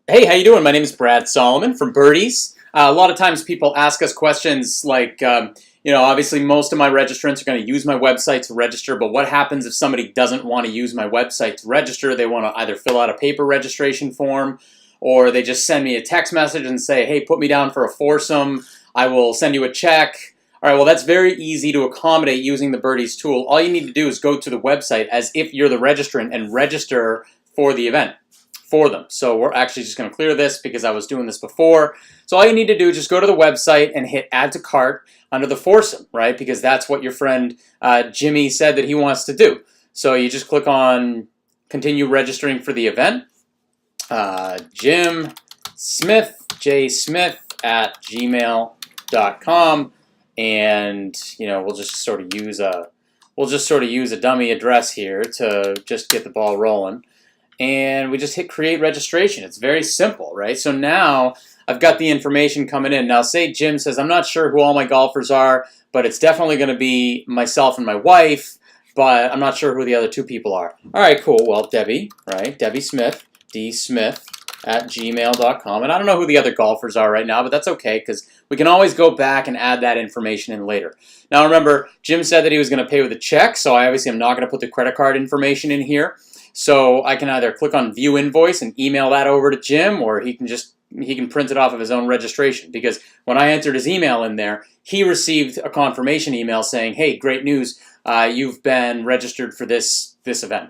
Hey, how you doing? My name is Brad Solomon from BirdEase. A lot of times people ask us questions like, obviously most of my registrants are going to use my website to register, but what happens if somebody doesn't want to use my website to register? They want to either fill out a paper registration form or they just send me a text message and say, hey, put me down for a foursome. I will send you a check. All right, well, that's very easy to accommodate using the BirdEase tool. All you need to do is go to the website as if you're the registrant and register for the event for them. So we're actually just going to clear this because I was doing this before. So all you need to do is just go to the website and hit add to cart under the foursome, right? Because that's what your friend Jimmy said that he wants to do. So you just click on continue registering for the event. Jim Smith, jsmith@gmail.com, and we'll just sort of use a dummy address here to just get the ball rolling. And we just hit create registration. It's very simple, right? So now I've got the information coming in. Now say Jim says, I'm not sure who all my golfers are, but it's definitely going to be myself and my wife, but I'm not sure who the other two people are. All right, cool. Well, Debbie, right? Debbie Smith, dsmith@gmail.com. And I don't know who the other golfers are right now, but that's okay because we can always go back and add that information in later. Now remember, Jim said that he was going to pay with a check, so I obviously am not going to put the credit card information in here. So I can either click on view invoice and email that over to Jim, or he can print it off of his own registration, because when I entered his email in there, he received a confirmation email saying, hey, great news, you've been registered for this event.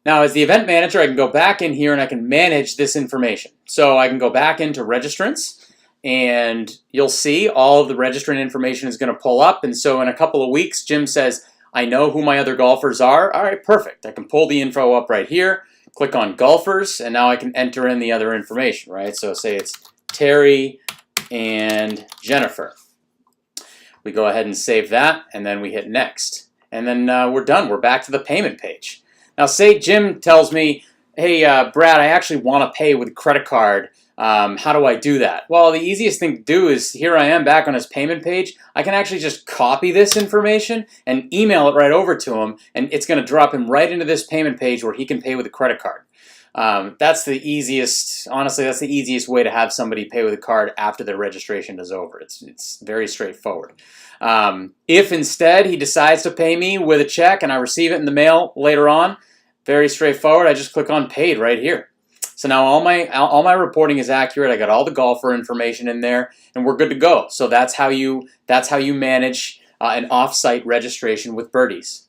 Now as the event manager, I can go back in here and I can manage this information. So I can go back into registrants and you'll see all of the registrant information is going to pull up. And so in a couple of weeks, Jim says, I know who my other golfers are. All right, perfect. I can pull the info up right here, click on golfers, and now I can enter in the other information, right? So say it's Terry and Jennifer. We go ahead and save that, and then we hit next. And then we're done. We're back to the payment page. Now say Jim tells me, hey, Brad, I actually want to pay with a credit card. How do I do that? Well, the easiest thing to do is, here I am back on his payment page. I can actually just copy this information and email it right over to him, and it's going to drop him right into this payment page where he can pay with a credit card. That's the easiest, honestly, that's the easiest way to have somebody pay with a card after their registration is over. It's very straightforward. If instead he decides to pay me with a check and I receive it in the mail later on, very straightforward. I just click on paid right here. So now all my reporting is accurate. I got all the golfer information in there, and we're good to go. So that's how you manage an off-site registration with BirdEase.